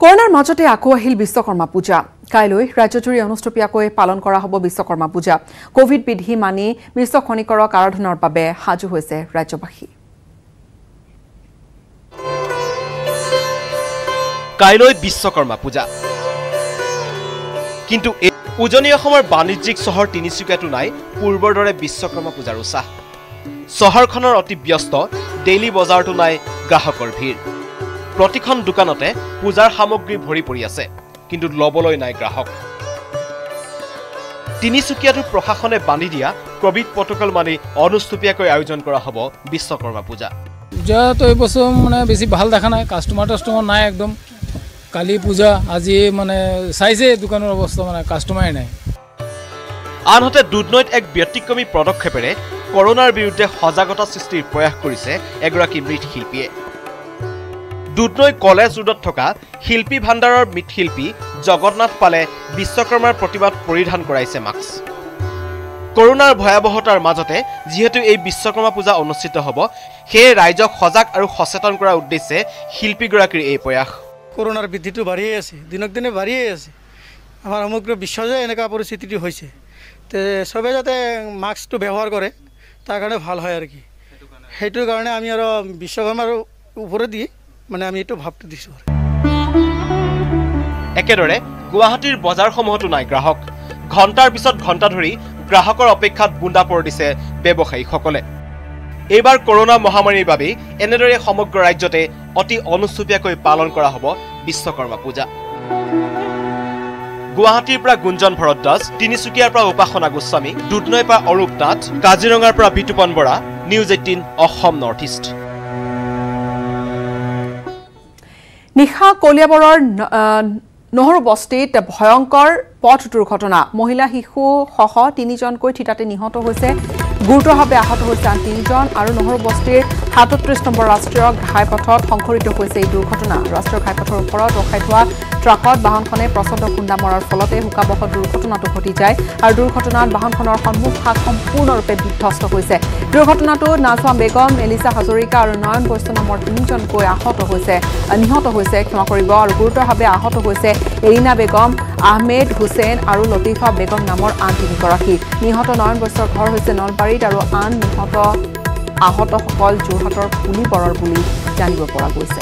কৰোনাৰ মাজতে আকো আহিল বিশ্বকৰ্মা পূজা কাইলৈ ৰাজ্যজুৰি অনুষ্ঠুপিয়াকৈ পালন কৰা হ'ব বিশ্বকৰ্মা পূজা কোভিড বিধি মানি বিশ্ব খনিকৰক আৰাধনাৰ বাবে হাজু হৈছে ৰাজ্যবাসী কাইলৈ বিশ্বকৰ্মা পূজা কিন্তু উজনি অসমৰ বাণিজ্যিক চহৰ তিনিচুকীয়াটো নাই পূৰ্বৰ দৰে বিশ্বকৰ্মা পূজাৰ উৎসাহ চহৰখনৰ অতি ব্যস্ত ডেইলি বজাৰটো নাই গ্ৰাহকৰ ভিৰ প্ৰতিখন দোকানতে পূজাৰ সামগ্ৰী ভৰি পৰি আছে কিন্তু লবলৈ নাই গ্ৰাহক তিনিচুকীয়াটো প্ৰশাসনে বান্ধি দিয়া কোভিড প্ৰটোকল মানি অনুষ্ঠুপিয়াকৈ আয়োজন কৰা হ'ব বিশ্বকৰ্মা পূজা তো এই বছৰ মানে বেছি ভাল দেখা নাই কাস্টমাৰ নাই একদম কালি পূজা আজি মানে চাইছে দোকানৰ অৱস্থা মানে কাস্টমাৰ নাই আনহাতে দুধনৈত এক ব্যতিক্ৰমী পদক্ষেপেৰে কৰোনাৰ বিৰুদ্ধে সজাগতা সৃষ্টিৰ প্ৰয়াস কৰিছে এগৰাকী মৃৎশিল্পীয়ে দুধনৈ কলেজ ৰোডত থকা শিল্পী ভাণ্ডাৰৰ মৃৎশিল্পী জগন্নাথ পালে বিশ্বকৰ্মাৰ প্ৰতিবাদ পৰিধান কৰাইছে মাস্ক কৰোনাৰ ভয়াৱহতাৰ মাজতে যিহেতু এই বিশ্বকৰ্মা পূজা অনুষ্ঠিত হ'ব সেই ৰাইজক সজাগ আৰু সচেতন কৰাৰ উদ্দেশ্যে শিল্পীগৰাকীৰ এই প্ৰয়াস কৰোনাৰ বৃদ্ধিটো বাঢ়িয়ে আছে দিনক দিনে বাঢ়িয়ে আছে আমাৰ সমগ্ৰ বিশ্বজুৰি এনেকুৱা পৰিস্থিতি হৈছে তে সবে যাতে মাস্কটো ব্যৱহাৰ কৰে তাৰ কাৰণে ভাল হয় আৰু কি সেইটোৰ কাৰণে আমি আৰু বিশ্বকৰ্মাৰ ওপৰত দি মানে আমি এইটো ভাবটো দিছো একেদৰে গুৱাহাটীৰ বজাৰসমূহতো নাই গ্ৰাহক ঘণ্টাৰ পিছত ঘণ্টা ধৰি গ্ৰাহকৰ অপেক্ষাত বুন্দা পৰ দিছে ব্যৱসায়ীসকলে এইবাৰ কৰোনা মহামাৰীৰ বাবে এনেদৰে সমগ্ৰ ৰাজ্যতে অতি অনুষ্ঠুপিয়াকৈ পালন কৰা হ'ব বিশ্বকৰ্মা পূজা গুৱাহাটীৰ পৰা গুঞ্জন ভৰদ্বাজ তিনিচুকীয়াৰ পৰা উপাসনা গোস্বামী দুধনৈৰ পৰা অৰূপ নাথ কাজিৰঙাৰ পৰা Bitupan Bora news 18 Assam North East নিশা কলিয়াবৰৰ নহৰু বস্তিত ভয়ংকৰ পথ দুৰ্ঘটনা মহিলা শিশু সহ 3জনকৈ থিতাতে নিহত হৈছে গুৰুতৰভাৱে আহত হৈছে আন 3জন আৰু নহৰু বস্তিৰ 37 নম্বৰ ৰাষ্ট্ৰীয় ঘাইপথত সংঘটিত হৈছে এই দুৰ্ঘটনা ৰাষ্ট্ৰীয় ঘাইপথৰ ওপৰত ৰখাই থোৱা ট্ৰাকত বাহনখনে প্ৰচণ্ড খুন্দা মৰাৰ ফলতে হুকাবহত দুৰ্ঘটনাটো ঘটি যায় আৰু দুৰ্ঘটনাত বাহনখনৰ সন্মুখ ভাগ সম্পূৰ্ণৰূপে বিধ্বস্ত হৈছে দুৰ্ঘটনাটোত নাজমা বেগম এলিসা হাজৰিকা আৰু নয়ন বৈশ্য নামৰ 3জনকৈ নিহত হৈছে ক্ষমা কৰিব আৰু গুৰুতৰভাৱে আহত হৈছে এৰিনা বেগম আহমেদ হুছেইন আৰু লতিফা বেগম নামৰ আন 3গৰাকী নিহত নয়ন বৈশ্যৰ ঘৰ হৈছে নলবাৰীত আৰু আন আহতসকল যোৰহাটৰ পুলিবৰৰ বুলি জানিব পৰা গৈছে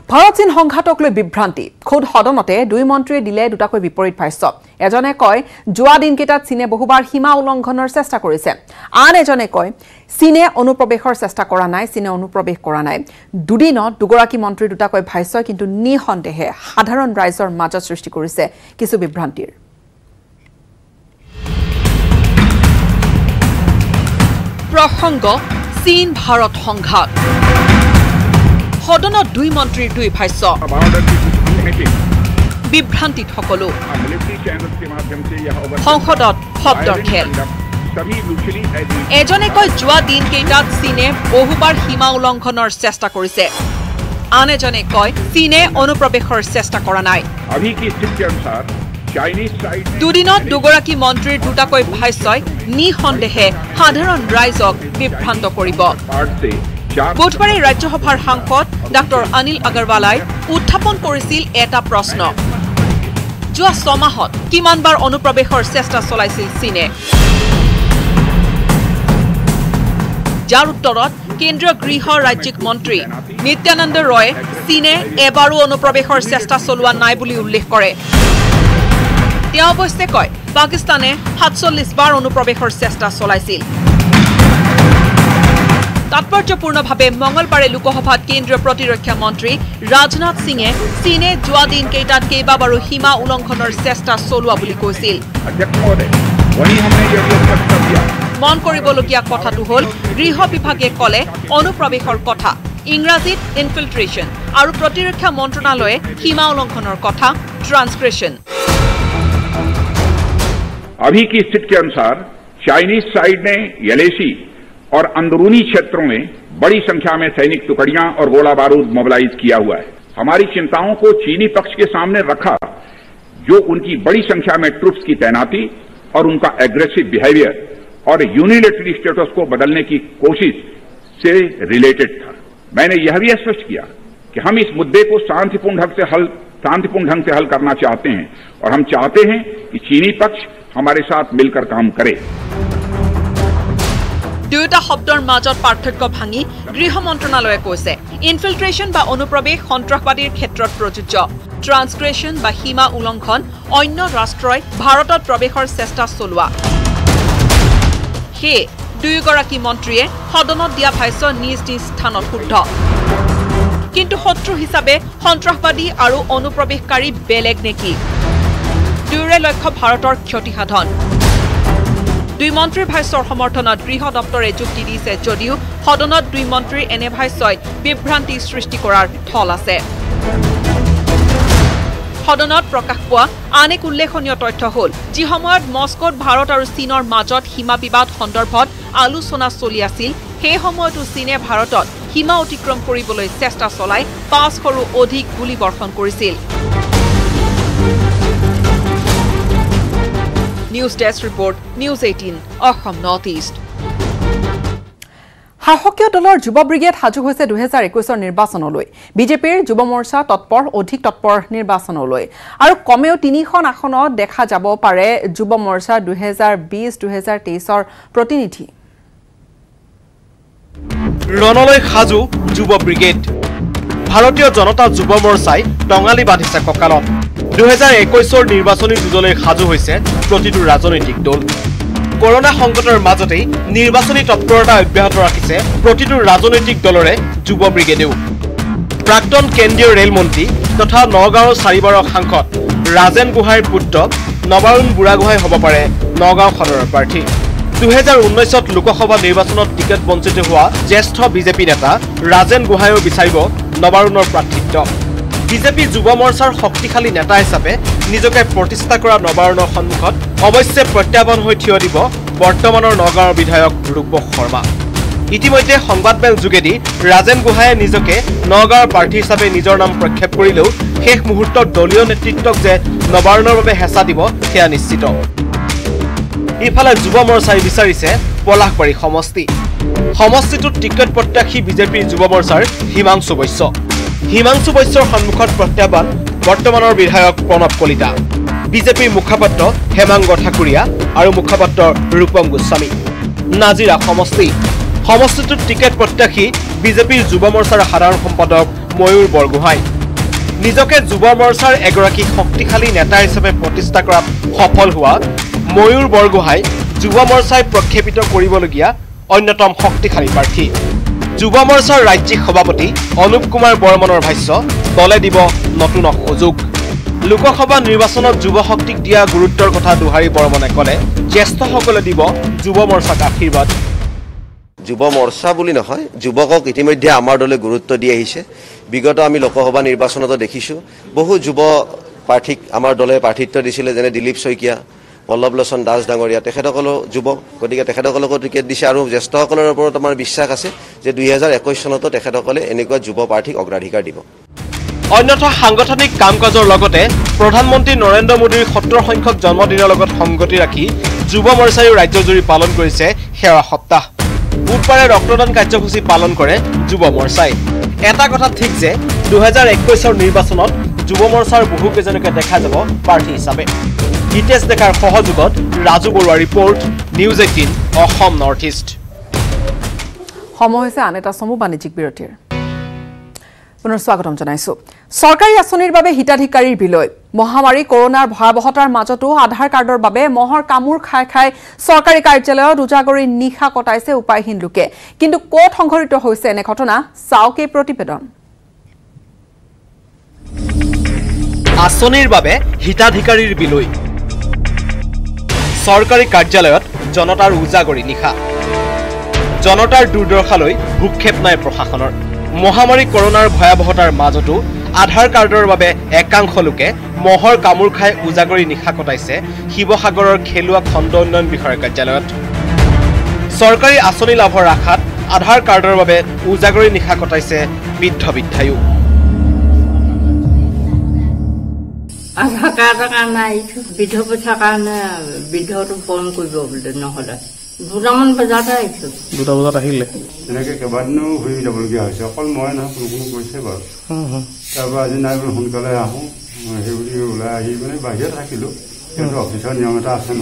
ভাৰত চীন সংঘাতক লৈ বিভ্ৰান্তি খুদ সদনতে দুই মন্ত্ৰীয়ে দিলে দুটাকৈ বিপৰীত ভাষ্য এজনে কয় যোৱা দিনকেইটাত চীনে বহুবাৰ সীমা উলংঘনৰ চেষ্টা কৰিছে আন এজনে কয় চীনে অনুপ্ৰৱেশৰ চেষ্টা কৰা নাই চীনে অনুপ্ৰৱেশ কৰা নাই দুদিনত দুগৰাকী মন্ত্ৰীৰ দুটাকৈ ভাষ্য কিন্তু নিঃসন্দেহে সাধাৰণ ৰাইজৰ মাজত সৃষ্টি কৰিছে কিছু বিভ্ৰান্তিৰ প্ৰসংগ চীন ভাৰত সংঘাত সদনত দুই মন্ত্ৰীৰ দুই ভাষ্য বিভ্ৰান্তিত সকলো সংসদত শব্দৰ খেল এজনে কয় যোৱা দিনকেইটাত চীনে বহুবাৰ সীমা উলংঘনৰ চেষ্টা কৰিছে আন এজনে কয় চীনে অনুপ্ৰৱেশৰ চেষ্টা কৰা নাই দুদিনত দুগৰাকী মন্ত্ৰীৰ দুটাকৈ ভাষ্যই নিঃসন্দেহে সাধাৰণ ৰাইজক বিভ্ৰান্ত কৰিব বুধবাৰে ৰাজ্যসভাৰ সাংসদ ডাক্তৰ অনিল আগৰৱালাই উত্থাপন কৰিছিল এটা প্ৰশ্ন যোৱা 6 মাহত কিমানবাৰ অনুপ্ৰৱেশৰ চেষ্টা চলাইছিল চীনে যাৰ উত্তৰত কেন্দ্ৰীয় গৃহ ৰাজ্যিক মন্ত্ৰী নিত্যানন্দ ৰয়ে চীনে এবাৰো অনুপ্ৰৱেশৰ চেষ্টা চলোৱা নাই বুলি উল্লেখ কৰে তেওঁ অৱশ্যে কয় পাকিস্তানে 47 বাৰ অনুপ্ৰৱেশৰ চেষ্টা চলাইছিল তাৎপৰ্যপূৰ্ণভাৱে মঙলবাৰে লোকসভাত কেন্দ্ৰীয় প্ৰতিৰক্ষা মন্ত্ৰী ৰাজনাথ সিঙে চীনে যোৱা দিনকেইটাত কেইবাবাৰো সীমা উলংঘনৰ চেষ্টা চলোৱা বুলি কৈছিল মন কৰিবলগীয়া কথাটো হ'ল গৃহ বিভাগে ক'লে অনুপ্ৰৱেশৰ কথা ইংৰাজীত ইনফিল্ট্ৰেশ্যন আৰু প্ৰতিৰক্ষা মন্ত্ৰণালয়ে সীমা উলংঘনৰ কথা ট্ৰান্সগ্रेशन अभी की स्थिति के अनुसार चाइनीज साइड ने एलएसी और अंदरूनी क्षेत्रों में बड़ी संख्या में सैनिक टुकड़ियां और गोला बारूद मोबिलाइज किया हुआ है हमारी चिंताओं को चीनी पक्ष के सामने रखा जो उनकी बड़ी संख्या में ट्रूप्स की तैनाती और उनका एग्रेसिव बिहेवियर और यूनिलैटरल स्टेटस को बदलने की कोशिश से रिलेटेड था मैंने यह भी स्पष्ट किया कि हम इस मुद्दे को शांतिपूर्ण ढंग से हल करना चाहते हैं और हम चाहते हैं कि चीनी पक्ष हमारे साथ मिलकर काम करे। দুয়োটা শব্দৰ মাজত পাৰ্থক্য ভাঙি গৃহ মন্ত্ৰণালয়ে কৈছে ইনফিল্ট্ৰেশ্যন বা অনুপ্ৰৱেশ সন্ত্ৰাসবাদীৰ ক্ষেত্ৰত প্ৰযোজ্য ট্ৰান্সগ্ৰেশ্যন বা সীমা উলংঘন অন্য ৰাষ্ট্ৰই ভাৰতত প্ৰৱেশৰ চেষ্টা চলোৱা হে দুয়োগৰাকী মন্ত্ৰীয়ে সদনত দিয়া ভাষ্য নিজ নিজ স্থানত শুদ্ধ কিন্তু শত্ৰু হিচাপে সন্ত্ৰাসবাদী আৰু অনুপ্ৰৱেশকাৰী বেলেগ নেকি দুয়োৰে লক্ষ্য ভাৰতৰ ক্ষতিসাধন দুই মন্ত্ৰীৰ ভাষ্যৰ সমৰ্থনত গৃহ দপ্তৰে যুক্তি দিছে যদিও সদনত দুই মন্ত্ৰীৰ এনে ভাষ্যই বিভ্ৰান্তি সৃষ্টি কৰাৰ থল আছে সদনত প্ৰকাশ পোৱা আন এক উল্লেখনীয় তথ্য হ'ল যি সময়ত মস্কোত ভাৰত আৰু চীনৰ মাজত সীমা বিবাদ সন্দৰ্ভত আলোচনা চলি আছিল সেই সময়তো চীনে ভাৰতত সীমা অতিক্ৰম কৰিবলৈ চেষ্টা চলাই 500ৰো অধিক গুলী বৰ্ষণ কৰিছিল news desk report news 18 Assam North east শাসকীয় দলৰ যুৱ ব্ৰিগেড সাজু হৈছে 2021 নিৰ্বাচনলৈ বিজেপিৰ যুৱ মৰ্চা অধিক তৎপৰ নিৰ্বাচনলৈ আৰু কমেও 3খন আসনত দেখা যাব পাৰে যুৱ মৰ্চা 2020-2023 প্ৰতিনিধি ৰণলৈ সাজু যুৱ ব্ৰিগেড ভাৰতীয় জনতা যুৱ মৰ্চাই টঙালি বাঁধিছে কঁকালত 2021 নিৰ্বাচনী যুঁজলৈ সাজু হৈছে প্ৰতিটো ৰাজনৈতিক দল কৰোনা সংকটৰ মাজতেই নিৰ্বাচনী তৎপৰতা অব্যাহত ৰাখিছে প্ৰতিটো ৰাজনৈতিক দলৰে যুৱ ব্ৰিগেডেও প্ৰাক্তন কেন্দ্ৰীয় ৰেল মন্ত্ৰী তথা নগাঁৱৰ চাৰিবাৰৰ সাংসদ ৰাজেন গোহাঁইৰ পুত্ৰ নবাৰুণ বুঢ়াগোহাঁই হ'ব পাৰে নগাঁও সদৰৰ প্ৰাৰ্থী 2019ত লোকসভা নিৰ্বাচনত টিকেট বঞ্চিত হোৱা জ্যেষ্ঠ বিজেপি নেতা ৰাজেন গোহাঁইও বিচাৰিব নবাৰুণৰ প্ৰাৰ্থিত্ব বিজেপি যুৱ মৰ্চাৰ শক্তিশালী নেতা হিচাপে নিজকে প্ৰতিষ্ঠা কৰা নবাৰুণৰ সন্মুখত অৱশ্যে প্ৰত্যাহ্বান হৈ থিয় দিব বৰ্তমানৰ নগাঁৱৰ বিধায়ক ৰূপক শৰ্মা ইতিমধ্যে সংবাদমেল যোগেদি ৰাজেন গোহাঁইয়ে নিজকে নগাঁৱৰ প্ৰাৰ্থী হিচাপে নিজৰ নাম প্ৰক্ষেপ কৰিলেও শেষ মুহূৰ্তত দলীয় নেতৃত্বক যে নবাৰুণৰ বাবে হেঁচা দিব সেয়া নিশ্চিত ইফালে যুৱ মৰ্চাই বিচাৰিছে পলাশবাৰী সমষ্টিটোত টিকেট প্ৰত্যাশী বিজেপিৰ যুৱ মৰ্চাৰ হিমাংশু বৈশ্যৰ সন্মুখত প্ৰত্যাহ্বান বৰ্তমানৰ বিধায়ক প্ৰণৱ কলিতা বিজেপিৰ মুখপাত্ৰ হেমাংগ ঠাকুৰীয়া আৰু মুখপাত্ৰ ৰূপম গোস্বামী নাজিৰা সমষ্টিটোত টিকেট প্ৰত্যাশী বিজেপিৰ যুৱ মৰ্চাৰ সাধাৰণ সম্পাদক ময়ূৰ বৰগোহাঁই নিজকে যুৱ মৰ্চাৰ এগৰাকী শক্তিশালী নেতা হিচাপে প্ৰতিষ্ঠা কৰাত সফল হোৱা ময়ূৰ বৰগোহাঁই যুৱ মৰ্চাই প্ৰক্ষেপিত কৰিবলগীয়া অন্যতম শক্তিশালী প্ৰাৰ্থী যুৱ মৰ্চাৰ ৰাজ্যিক সভাপতি অনুপ কুমাৰ বৰ্মনৰ ভাষ্য দলে দিব নতুন সুযোগ লোকসভা নিৰ্বাচনত যুৱ শক্তিক দিয়া গুৰুত্বৰ কথা দোহাৰি বৰ্মনে ক'লে জ্যেষ্ঠসকলে দিব যুৱ মৰ্চাক আশীৰ্বাদ যুৱ মৰ্চা বুলি নহয় যুৱকক ইতিমধ্যে আমাৰ দলে গুৰুত্ব দি আহিছে বিগত আমি লোকসভা নিৰ্বাচনতো দেখিছোঁ বহু যুৱ প্ৰাৰ্থীক আমাৰ দলে প্ৰাৰ্থিত্ব দিছিলে যেনে দিলীপ শইকীয়া পল্লৱ লোচন দাস ডাঙৰীয়া তেখেতসকলো যুৱক গতিকে তেখেতসকলকো টিকেট দিছে আৰু জ্যেষ্ঠসকলৰ ওপৰত আমাৰ বিশ্বাস আছে যে 2021 চনতো তেখেতসকলে এনেকুৱা যুৱ প্ৰাৰ্থীক অগ্ৰাধিকাৰ দিব অন্যথা সাংগঠনিক কাম কাজৰ লগতে প্ৰধানমন্ত্ৰী নৰেন্দ্ৰ মোদীৰ 70 সংখ্যক জন্মদিনৰ লগত সংগতি ৰাখি যুৱ মৰ্চাইও ৰাজ্যজুৰি পালন কৰিছে সেৱা সপ্তাহ বুধবাৰে ৰক্তদান কাৰ্যসূচী পালন কৰে যুৱ মৰ্চাই এটা কথা ঠিক যে 2021 নিৰ্বাচনত যুৱ মৰ্চাৰ বহু কেইজনকে দেখা যাব প্ৰাৰ্থী হিচাপে হিতেশ ডেকাৰ সহযোগত Raju Barua report news 18 Assam North East সময় হৈছে আন এটা চমু বাণিজ্যিক বিৰতিৰ পুনৰ স্বাগতম জনাইছো চৰকাৰী আঁচনিৰ বাবে হিতাধিকাৰীৰ বিলৈ মহামাৰী কৰোনাৰ ভয়াৱহতাৰ মাজতো আধাৰ কাৰ্ডৰ বাবে মহৰ কামুৰ খাই চৰকাৰী কাৰ্যালয়ত উজাগৰি নিশা কটাইছে উপায়হীন লোকে কিন্তু ক'ত সংঘটিত হৈছে এনে ঘটনা চাওক এই প্ৰতিবেদন আঁচনিৰ বাবে হিতাধিকাৰীৰ বিলৈ চৰকাৰী কাৰ্যালয়ত জনতাৰ উজাগৰি নিশা জনতাৰ দুৰ্দশালৈ ভূক্ষেপ নাই প্ৰশাসনৰ মহামাৰী কৰোনাৰ ভয়াৱহতাৰ মাজতো আধাৰ কাৰ্ডৰ বাবে একাংশ লোকে মহৰ কামুৰ খাই উজাগৰি নিশা কটাইছে শিৱসাগৰৰ খেলুৱা খণ্ড উন্নয়ন বিষয়াৰ কাৰ্যালয়ত চৰকাৰী আঁচনি লাভৰ আশাত আধাৰ কাৰ্ডৰ বাবে উজাগৰি নিশা কটাইছে বৃদ্ধ-বৃদ্ধায়ো আধাৰ কাৰ্ডৰ কাৰণে আহিছোঁ বৃদ্ধ পইচাৰ কাৰণে বৃদ্ধটো পূৰণ কৰিব বোলে নহ'লে দুটামান বজাতে আহিছোঁ। 2টা বজাত আহিলে এনেকৈ কেইবাদিনো ঘূৰি যাবলগীয়া হৈছে, অকল মই নহয় কোনো কৈছে বাৰু। তাৰপৰা আজি নাই বোলো সোনকালে আহোঁ, সেই বুলি ওলাই আহি মানে বাহিৰত থাকিলোঁ, কিন্তু অফিচৰ নিয়ম এটা আছে ন,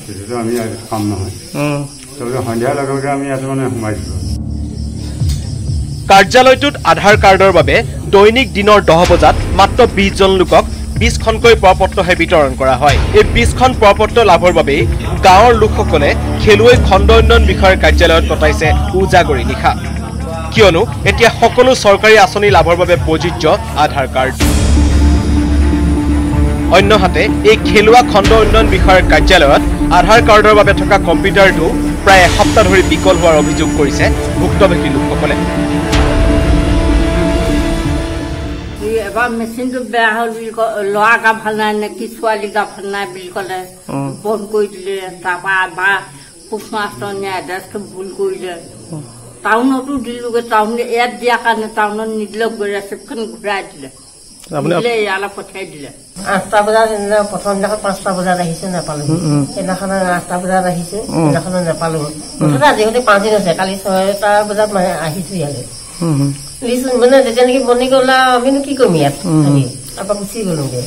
সেইটোতো আমি কাম নহয়। তাৰপিছত সন্ধিয়া লগে লগে আমি ইয়াত মানে সোমাই দিলোঁ। কাৰ্যালয়টোত আধাৰ কাৰ্ডৰ বাবে দৈনিক দিনৰ 10 বজাত মাত্ৰ 20 জন লোকক 20খনকৈ প্ৰপত্ৰহে বিতৰণ কৰা হয়। এই 20খন প্ৰপত্ৰ লাভৰ বাবে গাঁৱৰ লোকসকলে খেলুৱৈ খণ্ড উন্নয়ন বিষয়াৰ কাৰ্যালয়ত কটাইছে উজাগৰি নিশা, কিয়নো এতিয়া সকলো চৰকাৰী আঁচনি লাভৰ বাবে প্ৰযোজ্য আধাৰ কাৰ্ড। অন্যহাতে এই খেলুৱা খণ্ড উন্নয়ন বিষয়াৰ কাৰ্যালয়ত আধাৰ কাৰ্ডৰ বাবে থকা কম্পিউটাৰটো প্ৰায় এসপ্তাহ ধৰি বিকল হোৱাৰ অভিযোগ কৰিছে ভুক্তভোগী লোকসকলে। এবাৰ মেচিনটো বেয়া হ'ল বুলি ল'ৰা গা ভাল নাই নে কি ছোৱালী গা ভাল নাই বুলি ক'লে বন্ধ কৰি দিলে। তাৰপৰা এবাৰ পোষ্ট মাষ্টৰণীয়ে এড্ৰেছটো ভুল কৰিলে, টাউনতো দিলোগৈ, টাউন ইয়াত দিয়াৰ কাৰণে টাউনত নিদিলেও গৈ ৰেচিপ্টখন ঘূৰাই দিলে, ইয়ালৈ পঠিয়াই দিলে। 8টা বজাত প্ৰথম দিনাখন 5টা বজাত আহিছে, নাপালো। সেইদিনাখন 8টা বজাত আহিছে, সেইদিনাখন নাপালো। মুঠতে আজিকালি 5 দিন হৈছে, কালি 6টা বজাত আহিছো ইয়ালৈ। মানে যেতিয়া নেকি বনি গ'ল আমিনো কি কৰিম ইয়াত, তাৰপৰা গুচি গ'লোগে।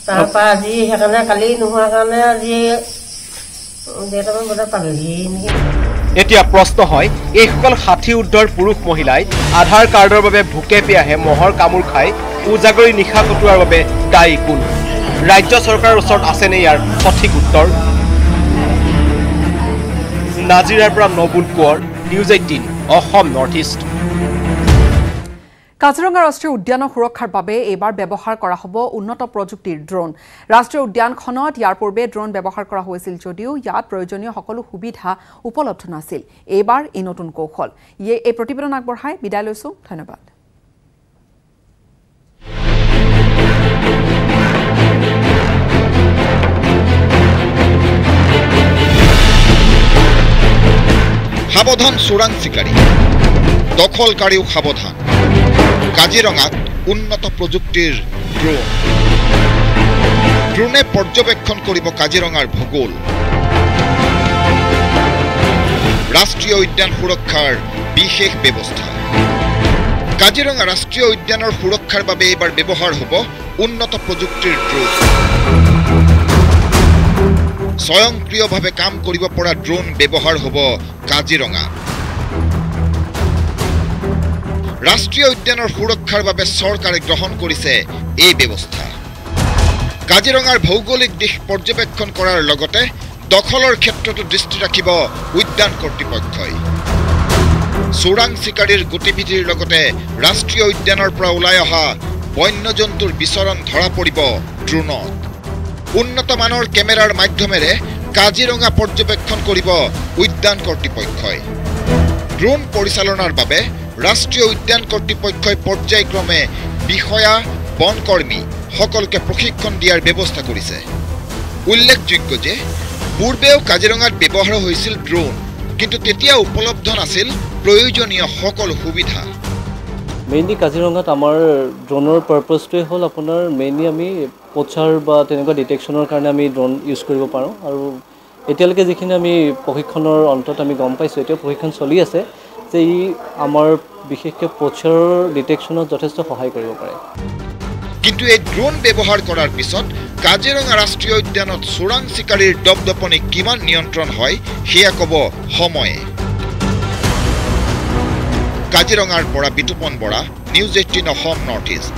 তাৰপৰা আজি সেইকাৰণে কালি নোহোৱাৰ কাৰণে আজি 1:30মান বজাত পালোহি নেকি। এতিয়া প্ৰশ্ন হয়, এইসকল 60 ঊৰ্ধৰ পুৰুষ মহিলাই আধাৰ কাৰ্ডৰ বাবে ভোকে পিয়াহে মহৰ কামোৰ খাই উজাগৰি নিশা কটোৱাৰ বাবে দায়ী কোন? ৰাজ্য চৰকাৰৰ ওচৰত আছেনে ইয়াৰ সঠিক উত্তৰ? নাজিৰাৰ পৰা নবুল Konwar, news 18 Assam North east. Kaziranga ৰাষ্ট্ৰীয় উদ্যানৰ সুৰক্ষাৰ বাবে এইবাৰ ব্যৱহাৰ কৰা হ'ব উন্নত প্ৰযুক্তিৰ ড্ৰোন। ৰাষ্ট্ৰীয় উদ্যানখনত ইয়াৰ পূৰ্বে ড্ৰোন ব্যৱহাৰ কৰা হৈছিল যদিও ইয়াত প্ৰয়োজনীয় সকলো সুবিধা উপলব্ধ নাছিল। এইবাৰ এই নতুন কৌশল। এই প্ৰতিবেদন আগবঢ়াই বিদায় লৈছো, ধন্যবাদ। সাৱধান চোৰাং চিকাৰী, দখলকাৰীও সাৱধান। কাজিৰঙাত উন্নত প্ৰযুক্তিৰ ড্ৰোন। ড্ৰোনে পৰ্যবেক্ষণ কৰিব কাজিৰঙাৰ ভূগোল। ৰাষ্ট্ৰীয় উদ্যান সুৰক্ষাৰ বিশেষ ব্যৱস্থা। কাজিৰঙা ৰাষ্ট্ৰীয় উদ্যানৰ সুৰক্ষাৰ বাবে এইবাৰ ব্যৱহাৰ হ'ব উন্নত প্ৰযুক্তিৰ ড্ৰোন। স্বয়ংক্ৰিয়ভাৱে কাম কৰিব পৰা ড্ৰোন ব্যৱহাৰ হ'ব কাজিৰঙা। ৰাষ্ট্ৰীয় উদ্যানৰ সুৰক্ষাৰ বাবে চৰকাৰে গ্ৰহণ কৰিছে এই ব্যৱস্থা। কাজিৰঙাৰ ভৌগোলিক দিশ পৰ্যবেক্ষণ কৰাৰ লগতে দখলৰ ক্ষেত্ৰতো দৃষ্টি ৰাখিব উদ্যান কৰ্তৃপক্ষই। চোৰাং চিকাৰীৰ গতিবিধিৰ লগতে ৰাষ্ট্ৰীয় উদ্যানৰ পৰা ওলাই অহা বন্যজন্তুৰ বিচৰণ ধৰা পৰিব ড্ৰোনত। উন্নত মানৰ কেমেৰাৰ মাধ্যমেৰে কাজিৰঙা পৰ্যবেক্ষণ কৰিব উদ্যান কৰ্তৃপক্ষই। ড্ৰোন পৰিচালনাৰ বাবে ৰাষ্ট্ৰীয় উদ্যান কৰ্তৃপক্ষই পৰ্যায়ক্ৰমে বিষয়া, বনকৰ্মী সকলোকে প্ৰশিক্ষণ দিয়াৰ ব্যৱস্থা কৰিছে। উল্লেখযোগ্য যে পূৰ্বেও কাজিৰঙাত ব্যৱহাৰ হৈছিল ড্ৰোন, কিন্তু তেতিয়া উপলব্ধ নাছিল প্ৰয়োজনীয় সকলো সুবিধা। মেইনলি কাজিৰঙাত আমাৰ ড্ৰোনৰ পাৰ্পাছটোৱে হ'ল আপোনাৰ মেইনলি আমি পোচাৰ বা তেনেকুৱা ডিটেকশ্যনৰ কাৰণে আমি ড্ৰোন ইউজ কৰিব পাৰোঁ। আৰু এতিয়ালৈকে যিখিনি আমি প্ৰশিক্ষণৰ অন্তত আমি গম পাইছোঁ, এতিয়া প্ৰশিক্ষণ চলি আছে যে ই আমাৰ বিশেষকৈ পোচাৰৰ ডিটেকশ্যনত যথেষ্ট সহায় কৰিব পাৰে। কিন্তু এই ড্ৰোন ব্যৱহাৰ কৰাৰ পিছত কাজিৰঙা ৰাষ্ট্ৰীয় উদ্যানত চোৰাং চিকাৰীৰ দপদপনি কিমান নিয়ন্ত্ৰণ হয় সেয়া ক'ব সময়ে। কাজিৰঙাৰ পৰা Bitupan Bora, news 18 Assam North east.